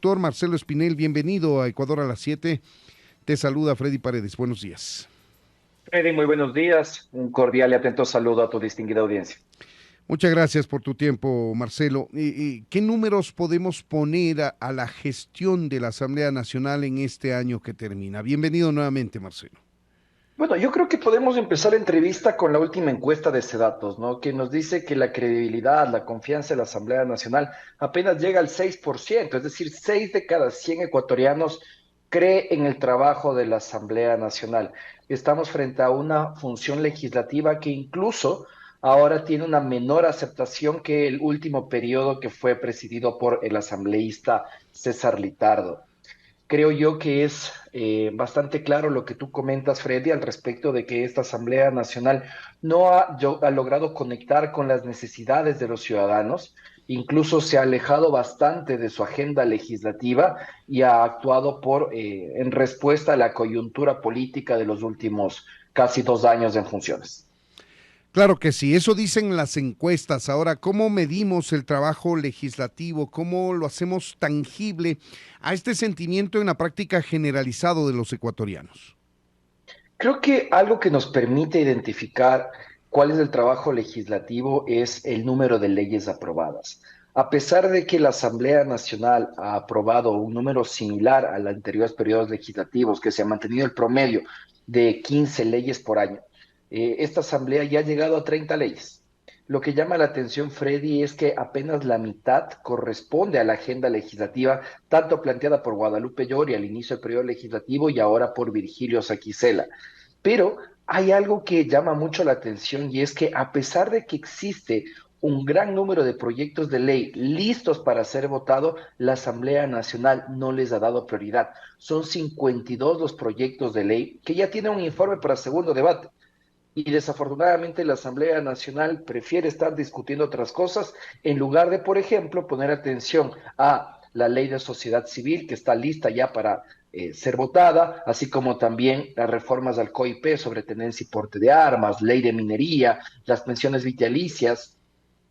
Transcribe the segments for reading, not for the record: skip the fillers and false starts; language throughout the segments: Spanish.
doctor Marcelo Espinel, bienvenido a Ecuador a las 7. Te saluda Freddy Paredes. Buenos días. Freddy, muy buenos días. Un cordial y atento saludo a tu distinguida audiencia. Muchas gracias por tu tiempo, Marcelo. ¿Qué números podemos poner a la gestión de la Asamblea Nacional en este año que termina? Bienvenido nuevamente, Marcelo. Bueno, yo creo que podemos empezar la entrevista con la última encuesta de Sedatos, ¿no? Que nos dice que la credibilidad, la confianza en la Asamblea Nacional apenas llega al 6%, es decir, 6 de cada 100 ecuatorianos cree en el trabajo de la Asamblea Nacional. Estamos frente a una función legislativa que incluso ahora tiene una menor aceptación que el último periodo que fue presidido por el asambleísta César Litardo. Creo yo que es bastante claro lo que tú comentas, Freddy, al respecto de que esta Asamblea Nacional no ha logrado conectar con las necesidades de los ciudadanos, incluso se ha alejado bastante de su agenda legislativa y ha actuado en respuesta a la coyuntura política de los últimos casi 2 años en funciones. Claro que sí, eso dicen las encuestas. Ahora, ¿cómo medimos el trabajo legislativo? ¿Cómo lo hacemos tangible a este sentimiento en la práctica generalizado de los ecuatorianos? Creo que algo que nos permite identificar cuál es el trabajo legislativo es el número de leyes aprobadas. A pesar de que la Asamblea Nacional ha aprobado un número similar a los anteriores periodos legislativos, que se ha mantenido el promedio de 15 leyes por año, esta Asamblea ya ha llegado a 30 leyes. Lo que llama la atención, Freddy, es que apenas la mitad corresponde a la agenda legislativa, tanto planteada por Guadalupe Llori al inicio del periodo legislativo y ahora por Virgilio Saquicela. Pero hay algo que llama mucho la atención y es que a pesar de que existe un gran número de proyectos de ley listos para ser votado, la Asamblea Nacional no les ha dado prioridad. Son 52 los proyectos de ley que ya tienen un informe para segundo debate. Y desafortunadamente la Asamblea Nacional prefiere estar discutiendo otras cosas en lugar de, por ejemplo, poner atención a la ley de sociedad civil que está lista ya para ser votada, así como también las reformas al COIP sobre tenencia y porte de armas, ley de minería, las pensiones vitalicias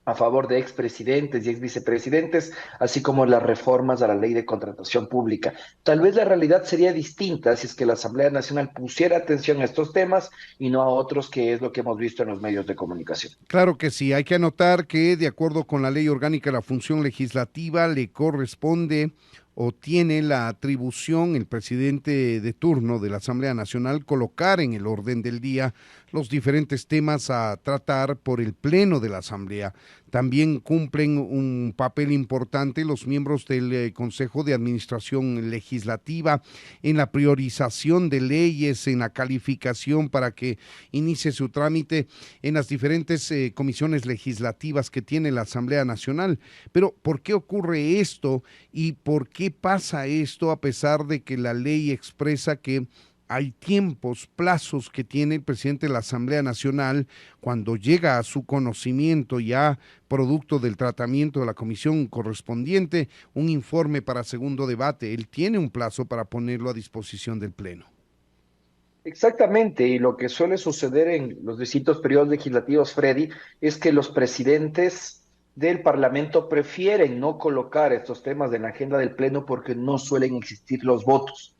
a favor de expresidentes y exvicepresidentes, así como las reformas a la ley de contratación pública. Tal vez la realidad sería distinta si es que la Asamblea Nacional pusiera atención a estos temas y no a otros, que es lo que hemos visto en los medios de comunicación. Claro que sí, hay que anotar que de acuerdo con la ley orgánica de la función legislativa le corresponde o tiene la atribución el presidente de turno de la Asamblea Nacional colocar en el orden del día los diferentes temas a tratar por el Pleno de la Asamblea. También cumplen un papel importante los miembros del Consejo de Administración Legislativa en la priorización de leyes, en la calificación para que inicie su trámite en las diferentes comisiones legislativas que tiene la Asamblea Nacional. Pero, ¿por qué ocurre esto y por qué pasa esto a pesar de que la ley expresa que hay tiempos, plazos que tiene el presidente de la Asamblea Nacional cuando llega a su conocimiento ya producto del tratamiento de la comisión correspondiente, un informe para segundo debate? Él tiene un plazo para ponerlo a disposición del Pleno. Exactamente, y lo que suele suceder en los distintos periodos legislativos, Freddy, es que los presidentes del Parlamento prefieren no colocar estos temas en la agenda del Pleno porque no suelen existir los votos,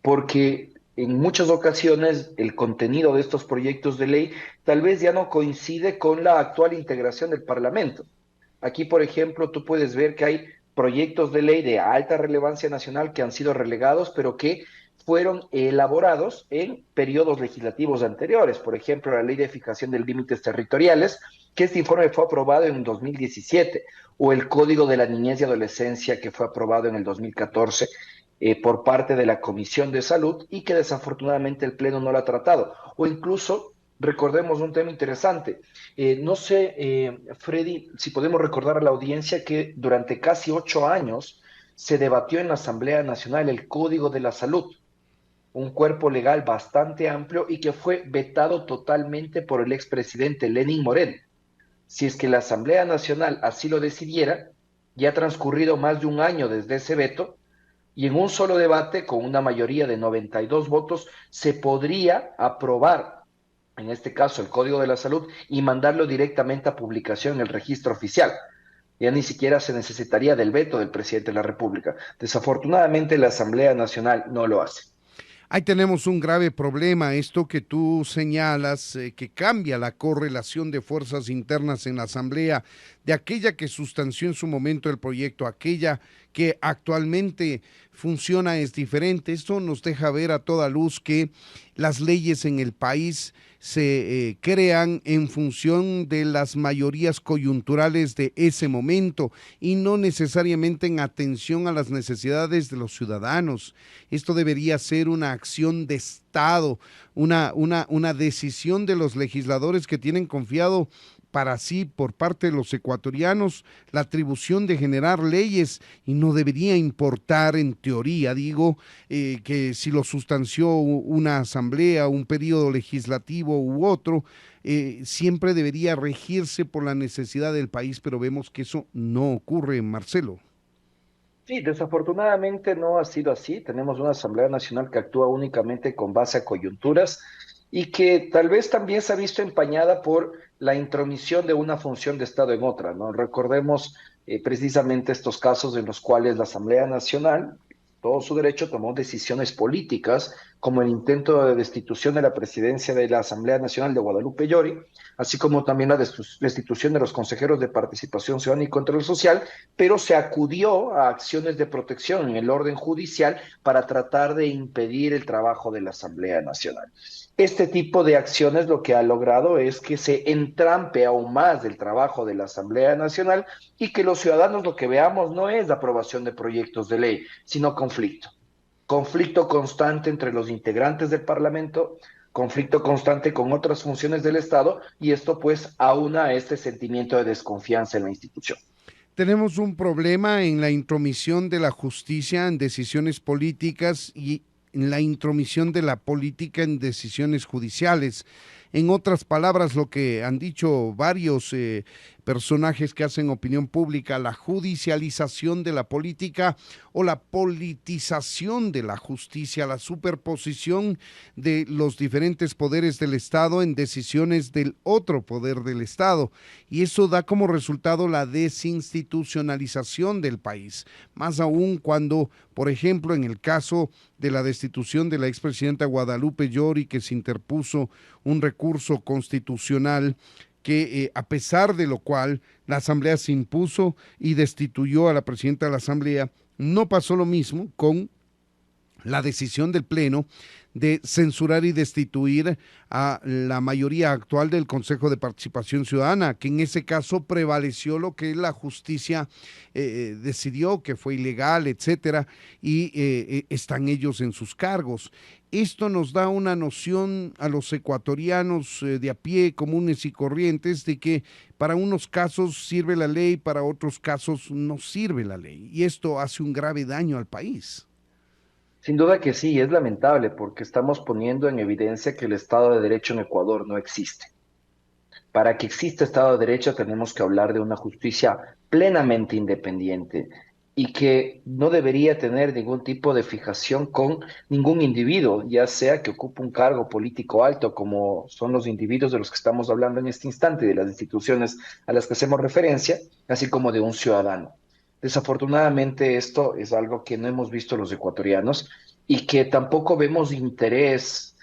porque en muchas ocasiones el contenido de estos proyectos de ley tal vez ya no coincide con la actual integración del Parlamento. Aquí, por ejemplo, tú puedes ver que hay proyectos de ley de alta relevancia nacional que han sido relegados, pero que fueron elaborados en periodos legislativos anteriores. Por ejemplo, la ley de fijación de límites territoriales, que este informe fue aprobado en 2017, o el Código de la Niñez y Adolescencia, que fue aprobado en el 2014 por parte de la Comisión de Salud y que desafortunadamente el Pleno no lo ha tratado. O incluso, recordemos un tema interesante, no sé, Freddy, si podemos recordar a la audiencia que durante casi 8 años se debatió en la Asamblea Nacional el Código de la Salud, un cuerpo legal bastante amplio y que fue vetado totalmente por el expresidente Lenín Moreno. Si es que la Asamblea Nacional así lo decidiera, ya ha transcurrido más de un año desde ese veto y en un solo debate, con una mayoría de 92 votos, se podría aprobar, en este caso, el Código de la Salud y mandarlo directamente a publicación en el registro oficial. Ya ni siquiera se necesitaría del veto del presidente de la República. Desafortunadamente, la Asamblea Nacional no lo hace. Ahí tenemos un grave problema, esto que tú señalas, que cambia la correlación de fuerzas internas en la Asamblea, de aquella que sustanció en su momento el proyecto, aquella que actualmente funciona es diferente. Esto nos deja ver a toda luz que las leyes en el país se crean en función de las mayorías coyunturales de ese momento y no necesariamente en atención a las necesidades de los ciudadanos. Esto debería ser una acción de Estado, una decisión de los legisladores que tienen confiado para sí, por parte de los ecuatorianos, la atribución de generar leyes y no debería importar, en teoría, digo, que si lo sustanció una asamblea, un periodo legislativo u otro, siempre debería regirse por la necesidad del país, pero vemos que eso no ocurre, Marcelo. Sí, desafortunadamente no ha sido así. Tenemos una Asamblea Nacional que actúa únicamente con base a coyunturas y que tal vez también se ha visto empañada por la intromisión de una función de Estado en otra, ¿no? Recordemos precisamente estos casos en los cuales la Asamblea Nacional, todo su derecho, tomó decisiones políticas, como el intento de destitución de la presidencia de la Asamblea Nacional de Guadalupe Llori, así como también la destitución de los consejeros de Participación Ciudadana y Control Social, pero se acudió a acciones de protección en el orden judicial para tratar de impedir el trabajo de la Asamblea Nacional. Este tipo de acciones lo que ha logrado es que se entrampe aún más del trabajo de la Asamblea Nacional y que los ciudadanos lo que veamos no es la aprobación de proyectos de ley, sino conflicto. Conflicto constante entre los integrantes del Parlamento, conflicto constante con otras funciones del Estado, y esto pues aúna este sentimiento de desconfianza en la institución. Tenemos un problema en la intromisión de la justicia en decisiones políticas y en la intromisión de la política en decisiones judiciales. En otras palabras, lo que han dicho varios personajes que hacen opinión pública, la judicialización de la política o la politización de la justicia, la superposición de los diferentes poderes del Estado en decisiones del otro poder del Estado. Y eso da como resultado la desinstitucionalización del país. Más aún cuando, por ejemplo, en el caso de la destitución de la expresidenta Guadalupe Llori, que se interpuso un recurso constitucional que a pesar de lo cual la Asamblea se impuso y destituyó a la presidenta de la Asamblea, no pasó lo mismo con la decisión del Pleno de censurar y destituir a la mayoría actual del Consejo de Participación Ciudadana, que en ese caso prevaleció lo que la justicia decidió, que fue ilegal, etcétera, y están ellos en sus cargos. Esto nos da una noción a los ecuatorianos de a pie, comunes y corrientes, de que para unos casos sirve la ley, para otros casos no sirve la ley, y esto hace un grave daño al país. Sin duda que sí, es lamentable porque estamos poniendo en evidencia que el Estado de Derecho en Ecuador no existe. Para que exista Estado de Derecho tenemos que hablar de una justicia plenamente independiente y que no debería tener ningún tipo de fijación con ningún individuo, ya sea que ocupe un cargo político alto, como son los individuos de los que estamos hablando en este instante, de las instituciones a las que hacemos referencia, así como de un ciudadano. Desafortunadamente esto es algo que no hemos visto los ecuatorianos y que tampoco vemos interés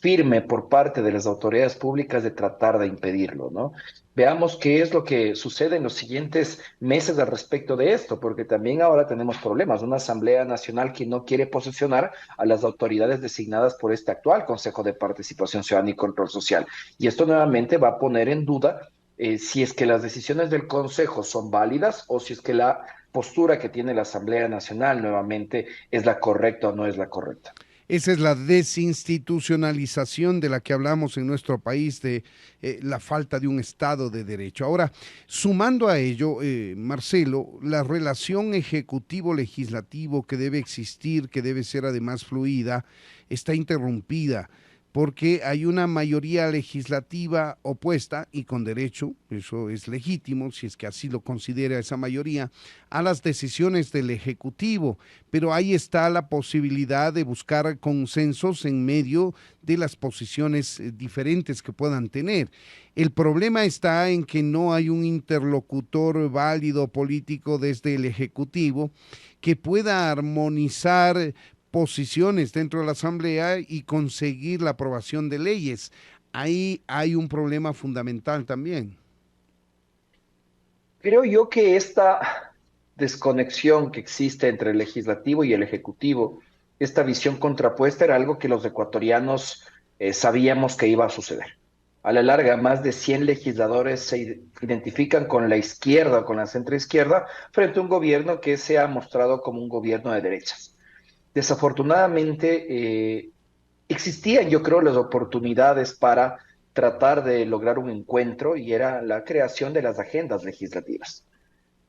firme por parte de las autoridades públicas de tratar de impedirlo, ¿no? Veamos qué es lo que sucede en los siguientes meses al respecto de esto, porque también ahora tenemos problemas. Una Asamblea Nacional que no quiere posesionar a las autoridades designadas por este actual Consejo de Participación Ciudadana y Control Social. Y esto nuevamente va a poner en duda si es que las decisiones del Consejo son válidas o si es que la postura que tiene la Asamblea Nacional nuevamente es la correcta o no es la correcta. Esa es la desinstitucionalización de la que hablamos en nuestro país, de la falta de un Estado de Derecho. Ahora, sumando a ello, Marcelo, la relación ejecutivo-legislativo que debe existir, que debe ser además fluida, está interrumpida porque hay una mayoría legislativa opuesta y con derecho, eso es legítimo, si es que así lo considera esa mayoría, a las decisiones del Ejecutivo, pero ahí está la posibilidad de buscar consensos en medio de las posiciones diferentes que puedan tener. El problema está en que no hay un interlocutor válido político desde el Ejecutivo que pueda armonizar posiciones dentro de la Asamblea y conseguir la aprobación de leyes. Ahí hay un problema fundamental también. Creo yo que esta desconexión que existe entre el legislativo y el ejecutivo, esta visión contrapuesta era algo que los ecuatorianos sabíamos que iba a suceder. A la larga, más de 100 legisladores se identifican con la izquierda o con la centroizquierda frente a un gobierno que se ha mostrado como un gobierno de derechas. Desafortunadamente, existían, yo creo, las oportunidades para tratar de lograr un encuentro y era la creación de las agendas legislativas.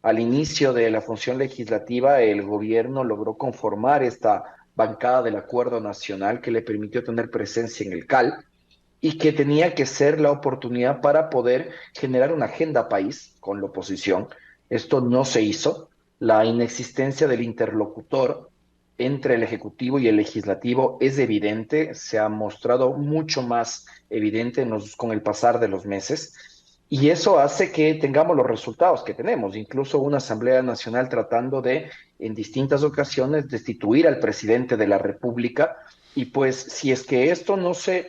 Al inicio de la función legislativa, el gobierno logró conformar esta bancada del Acuerdo Nacional que le permitió tener presencia en el CAL y que tenía que ser la oportunidad para poder generar una agenda país con la oposición. Esto no se hizo. La inexistencia del interlocutor entre el Ejecutivo y el Legislativo es evidente, se ha mostrado mucho más evidente con el pasar de los meses. Y eso hace que tengamos los resultados que tenemos, incluso una Asamblea Nacional tratando de, en distintas ocasiones, destituir al presidente de la República. Y pues, si es que esto no se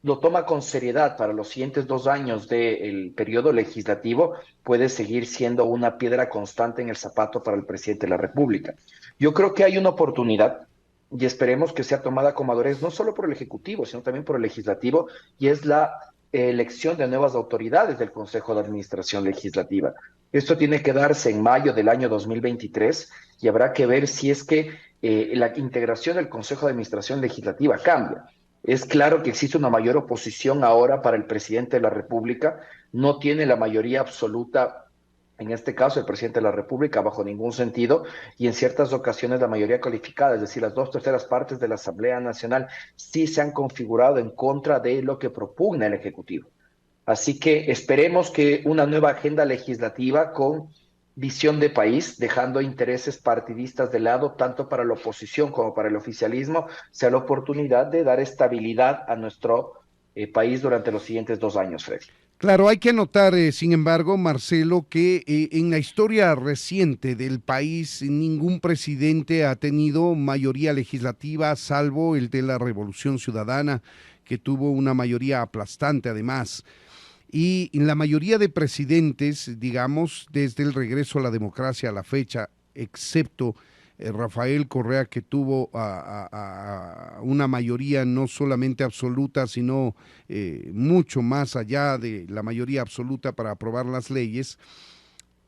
lo toma con seriedad para los siguientes 2 años del periodo legislativo, puede seguir siendo una piedra constante en el zapato para el presidente de la República. Yo creo que hay una oportunidad y esperemos que sea tomada con madurez, no solo por el Ejecutivo, sino también por el Legislativo, y es la elección de nuevas autoridades del Consejo de Administración Legislativa. Esto tiene que darse en mayo del año 2023 y habrá que ver si es que la integración del Consejo de Administración Legislativa cambia. Es claro que existe una mayor oposición ahora para el presidente de la República. No tiene la mayoría absoluta, en este caso el presidente de la República, bajo ningún sentido, y en ciertas ocasiones la mayoría calificada, es decir, las 2/3 partes de la Asamblea Nacional, sí se han configurado en contra de lo que propugna el Ejecutivo. Así que esperemos que una nueva agenda legislativa con visión de país, dejando intereses partidistas de lado, tanto para la oposición como para el oficialismo, sea la oportunidad de dar estabilidad a nuestro país durante los siguientes 2 años, Freddy. Claro, hay que notar, sin embargo, Marcelo, que en la historia reciente del país ningún presidente ha tenido mayoría legislativa, salvo el de la Revolución Ciudadana, que tuvo una mayoría aplastante además. Y la mayoría de presidentes, digamos, desde el regreso a la democracia a la fecha, excepto Rafael Correa, que tuvo a una mayoría no solamente absoluta, sino mucho más allá de la mayoría absoluta para aprobar las leyes,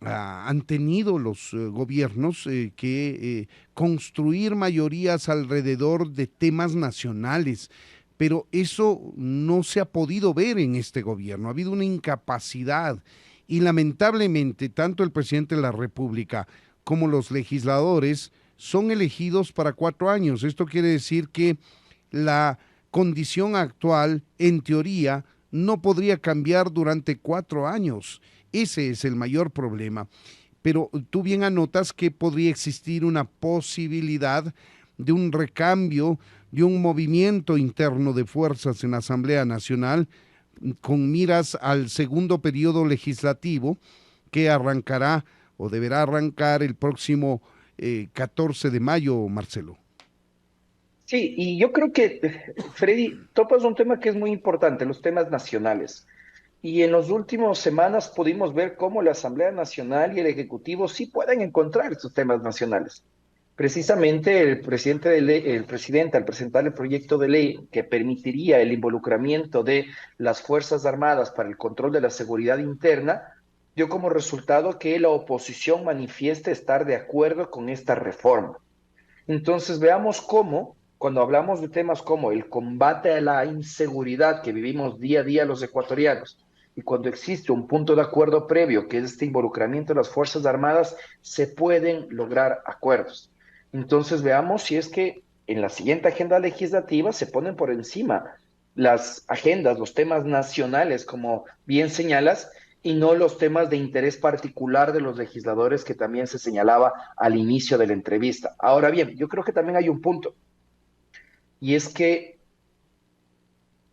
han tenido los gobiernos que construir mayorías alrededor de temas nacionales, pero eso no se ha podido ver en este gobierno. Ha habido una incapacidad y lamentablemente tanto el presidente de la República como los legisladores son elegidos para 4 años. Esto quiere decir que la condición actual, en teoría, no podría cambiar durante 4 años. Ese es el mayor problema. Pero tú bien anotas que podría existir una posibilidad de un recambio, de un movimiento interno de fuerzas en la Asamblea Nacional con miras al segundo periodo legislativo que arrancará o deberá arrancar el próximo 14 de mayo, Marcelo. Sí, y yo creo que, Freddy, topas un tema que es muy importante, los temas nacionales. Y en las últimas semanas pudimos ver cómo la Asamblea Nacional y el Ejecutivo sí pueden encontrar estos temas nacionales. Precisamente el presidente, al presentar el proyecto de ley que permitiría el involucramiento de las Fuerzas Armadas para el control de la seguridad interna, dio como resultado que la oposición manifiesta estar de acuerdo con esta reforma. Entonces veamos cómo, cuando hablamos de temas como el combate a la inseguridad que vivimos día a día los ecuatorianos, y cuando existe un punto de acuerdo previo, que es este involucramiento de las Fuerzas Armadas, se pueden lograr acuerdos. Entonces veamos si es que en la siguiente agenda legislativa se ponen por encima las agendas, los temas nacionales, como bien señalas, y no los temas de interés particular de los legisladores que también se señalaba al inicio de la entrevista. Ahora bien, yo creo que también hay un punto, y es que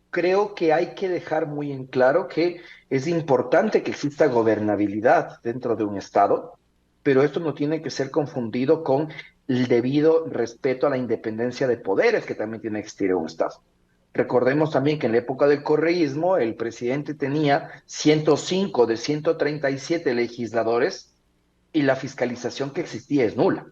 creo que hay que dejar muy en claro que es importante que exista gobernabilidad dentro de un Estado, pero esto no tiene que ser confundido con el debido respeto a la independencia de poderes que también tiene que existir en un Estado. Recordemos también que en la época del correísmo el presidente tenía 105 de 137 legisladores y la fiscalización que existía es nula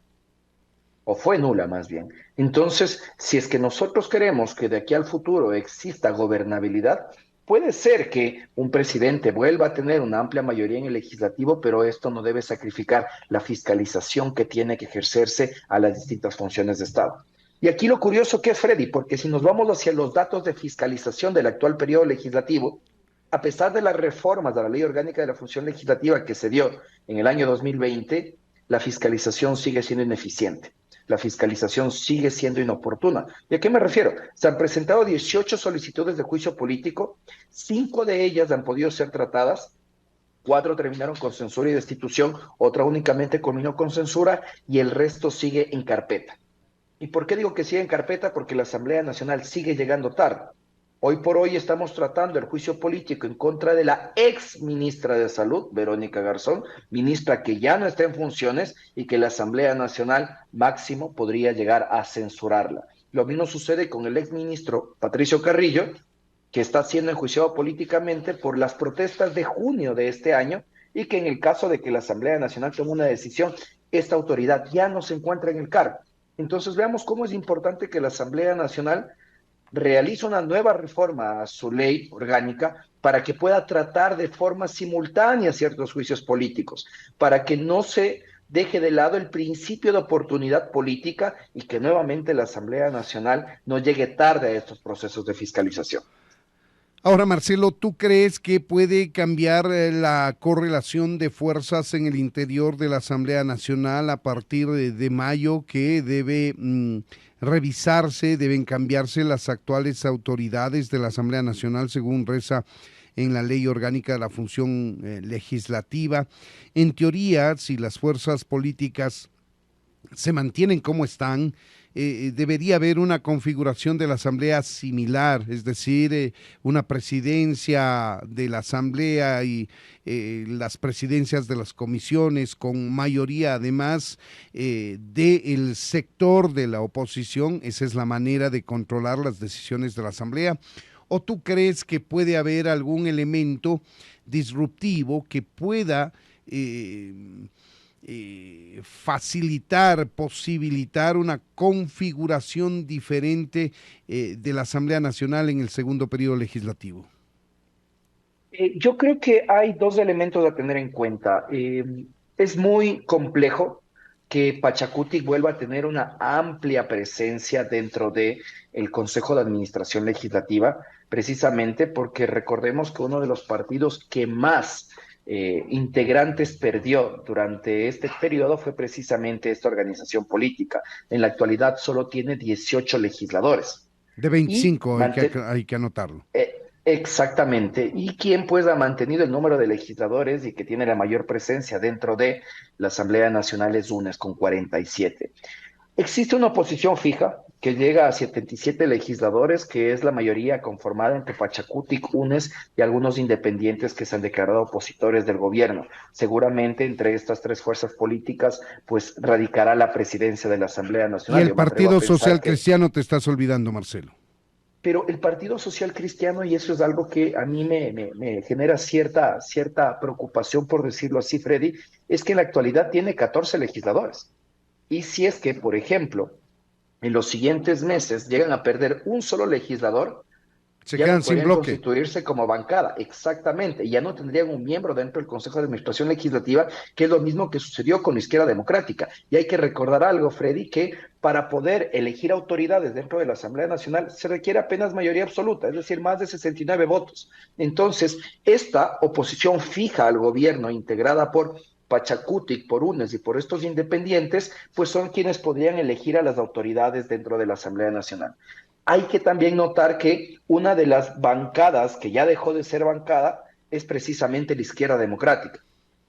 o fue nula más bien. Entonces, si es que nosotros queremos que de aquí al futuro exista gobernabilidad, puede ser que un presidente vuelva a tener una amplia mayoría en el legislativo, pero esto no debe sacrificar la fiscalización que tiene que ejercerse a las distintas funciones de Estado. Y aquí lo curioso que es, Freddy, porque si nos vamos hacia los datos de fiscalización del actual periodo legislativo, a pesar de las reformas de la Ley Orgánica de la Función Legislativa que se dio en el año 2020, la fiscalización sigue siendo ineficiente. La fiscalización sigue siendo inoportuna. ¿Y a qué me refiero? Se han presentado 18 solicitudes de juicio político, 5 de ellas han podido ser tratadas, 4 terminaron con censura y destitución, otra únicamente culminó con censura y el resto sigue en carpeta. ¿Y por qué digo que sigue en carpeta? Porque la Asamblea Nacional sigue llegando tarde. Hoy por hoy estamos tratando el juicio político en contra de la ex ministra de Salud, Verónica Garzón, ministra que ya no está en funciones y que la Asamblea Nacional máximo podría llegar a censurarla. Lo mismo sucede con el ex ministro Patricio Carrillo, que está siendo enjuiciado políticamente por las protestas de junio de este año y que en el caso de que la Asamblea Nacional tome una decisión, esta autoridad ya no se encuentra en el cargo. Entonces veamos cómo es importante que la Asamblea Nacional realice una nueva reforma a su ley orgánica para que pueda tratar de forma simultánea ciertos juicios políticos, para que no se deje de lado el principio de oportunidad política y que nuevamente la Asamblea Nacional no llegue tarde a estos procesos de fiscalización. Ahora, Marcelo, ¿tú crees que puede cambiar la correlación de fuerzas en el interior de la Asamblea Nacional a partir de mayo, que debe revisarse, deben cambiarse las actuales autoridades de la Asamblea Nacional según reza en la Ley Orgánica de la Función Legislativa? En teoría, si las fuerzas políticas se mantienen como están, debería haber una configuración de la Asamblea similar, es decir, una presidencia de la Asamblea y las presidencias de las comisiones con mayoría además del sector de la oposición. Esa es la manera de controlar las decisiones de la Asamblea. ¿O tú crees que puede haber algún elemento disruptivo que pueda facilitar, posibilitar una configuración diferente de la Asamblea Nacional en el segundo periodo legislativo? Yo creo que hay dos elementos a tener en cuenta. Es muy complejo que Pachacutic vuelva a tener una amplia presencia dentro de el Consejo de Administración Legislativa, precisamente porque recordemos que uno de los partidos que más integrantes perdió durante este periodo fue precisamente esta organización política. En la actualidad solo tiene 18 legisladores De y 25 hay que anotarlo. Exactamente. ¿Y quién pues ha mantenido el número de legisladores y que tiene la mayor presencia dentro de la Asamblea Nacional es UNES con 47? Existe una oposición fija que llega a 77 legisladores, que es la mayoría conformada entre Pachacutic, UNES y algunos independientes que se han declarado opositores del gobierno. Seguramente entre estas tres fuerzas políticas pues radicará la presidencia de la Asamblea Y Nacional. el Yo me atrevo a Partido pensar Social que Cristiano te estás olvidando, Marcelo. pero el Partido Social Cristiano, y eso es algo que a mí me genera cierta preocupación, por decirlo así, Freddy, es que en la actualidad tiene 14 legisladores. Y si es que, por ejemplo, en los siguientes meses llegan a perder un solo legislador, Se ya no quedan sin podrían bloque. constituirse como bancada, exactamente, y ya no tendrían un miembro dentro del Consejo de Administración Legislativa, que es lo mismo que sucedió con la izquierda democrática. Y hay que recordar algo, Freddy, que para poder elegir autoridades dentro de la Asamblea Nacional se requiere apenas mayoría absoluta, es decir, más de 69 votos. Entonces, esta oposición fija al gobierno, integrada por Pachacutic, por UNES y por estos independientes, pues son quienes podrían elegir a las autoridades dentro de la Asamblea Nacional. hay que también notar que una de las bancadas que ya dejó de ser bancada es precisamente la izquierda democrática.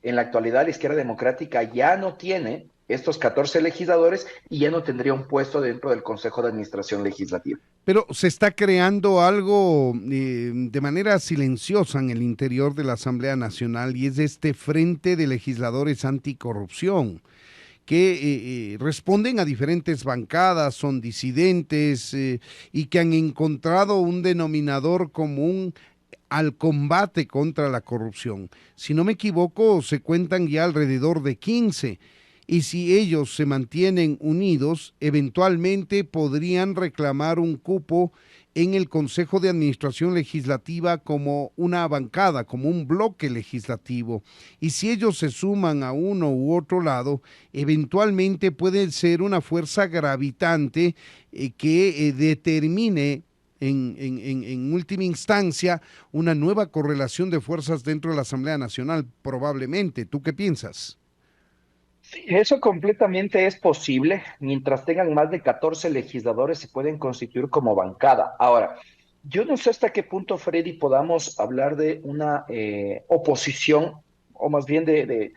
En la actualidad, la izquierda democrática ya no tiene estos 14 legisladores y ya no tendría un puesto dentro del Consejo de Administración Legislativa. Pero se está creando algo de manera silenciosa en el interior de la Asamblea Nacional y es este Frente de Legisladores Anticorrupción que responden a diferentes bancadas, son disidentes y que han encontrado un denominador común al combate contra la corrupción. Si no me equivoco, se cuentan ya alrededor de 15 y si ellos se mantienen unidos, eventualmente podrían reclamar un cupo en el Consejo de Administración Legislativa como una bancada, como un bloque legislativo. Y si ellos se suman a uno u otro lado, eventualmente puede ser una fuerza gravitante que determine en última instancia una nueva correlación de fuerzas dentro de la Asamblea Nacional, probablemente. ¿Tú qué piensas? Sí, eso completamente es posible. Mientras tengan más de 14 legisladores, se pueden constituir como bancada. Ahora, yo no sé hasta qué punto, Freddy, podamos hablar de una oposición, o más bien de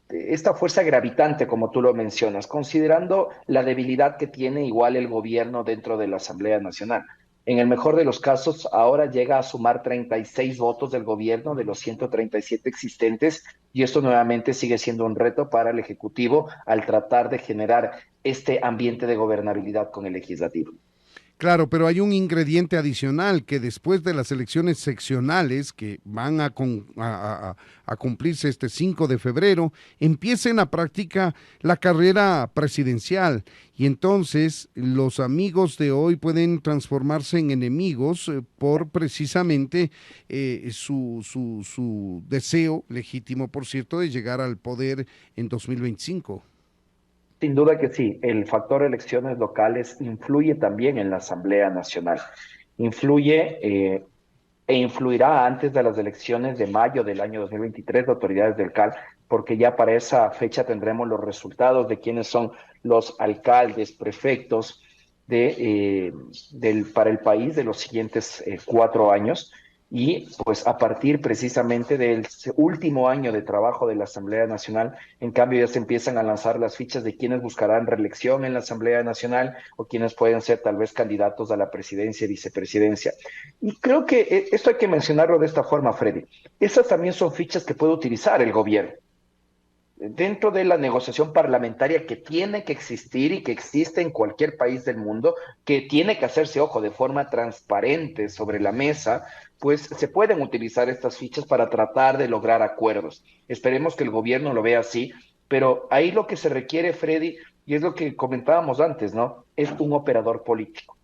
esta fuerza gravitante, como tú lo mencionas, considerando la debilidad que tiene igual el gobierno dentro de la Asamblea Nacional. En el mejor de los casos, ahora llega a sumar 36 votos del gobierno de los 137 existentes, y esto nuevamente sigue siendo un reto para el Ejecutivo al tratar de generar este ambiente de gobernabilidad con el Legislativo. Claro, pero hay un ingrediente adicional que después de las elecciones seccionales que van a cumplirse este 5 de febrero, empieza en la práctica la carrera presidencial y entonces los amigos de hoy pueden transformarse en enemigos por precisamente su deseo legítimo, por cierto, de llegar al poder en 2025. Sin duda que sí, el factor elecciones locales influye también en la Asamblea Nacional. Influye e influirá antes de las elecciones de mayo del año 2023 de autoridades del CAL, porque ya para esa fecha tendremos los resultados de quiénes son los alcaldes, prefectos para el país de los siguientes 4 años. Y pues a partir precisamente del último año de trabajo de la Asamblea Nacional, en cambio ya se empiezan a lanzar las fichas de quienes buscarán reelección en la Asamblea Nacional o quienes pueden ser tal vez candidatos a la presidencia y vicepresidencia. Y creo que esto hay que mencionarlo de esta forma, Freddy. Esas también son fichas que puede utilizar el gobierno dentro de la negociación parlamentaria que tiene que existir y que existe en cualquier país del mundo, que tiene que hacerse, ojo, de forma transparente sobre la mesa, pues se pueden utilizar estas fichas para tratar de lograr acuerdos. Esperemos que el gobierno lo vea así, pero ahí lo que se requiere, Freddy, y es lo que comentábamos antes, ¿no? Es un operador político,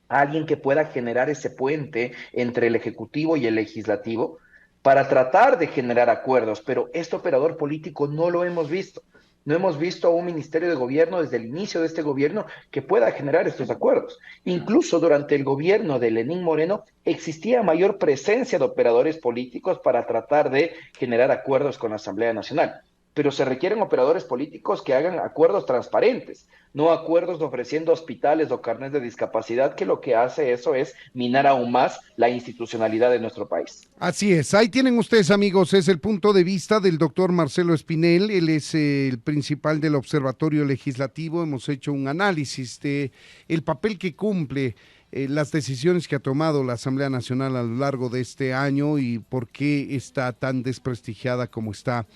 alguien que pueda generar ese puente entre el Ejecutivo y el Legislativo para tratar de generar acuerdos, pero este operador político no lo hemos visto. No hemos visto a un ministerio de gobierno desde el inicio de este gobierno que pueda generar estos acuerdos. Incluso durante el gobierno de Lenín Moreno existía mayor presencia de operadores políticos para tratar de generar acuerdos con la Asamblea Nacional, pero se requieren operadores políticos que hagan acuerdos transparentes, no acuerdos ofreciendo hospitales o carnes de discapacidad, que lo que hace eso es minar aún más la institucionalidad de nuestro país. Así es, ahí tienen ustedes amigos, es el punto de vista del doctor Marcelo Espinel, él es el principal del Observatorio Legislativo, hemos hecho un análisis de el papel que cumple las decisiones que ha tomado la Asamblea Nacional a lo largo de este año y por qué está tan desprestigiada como está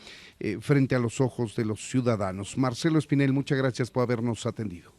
frente a los ojos de los ciudadanos. Marcelo Espinel, muchas gracias por habernos atendido.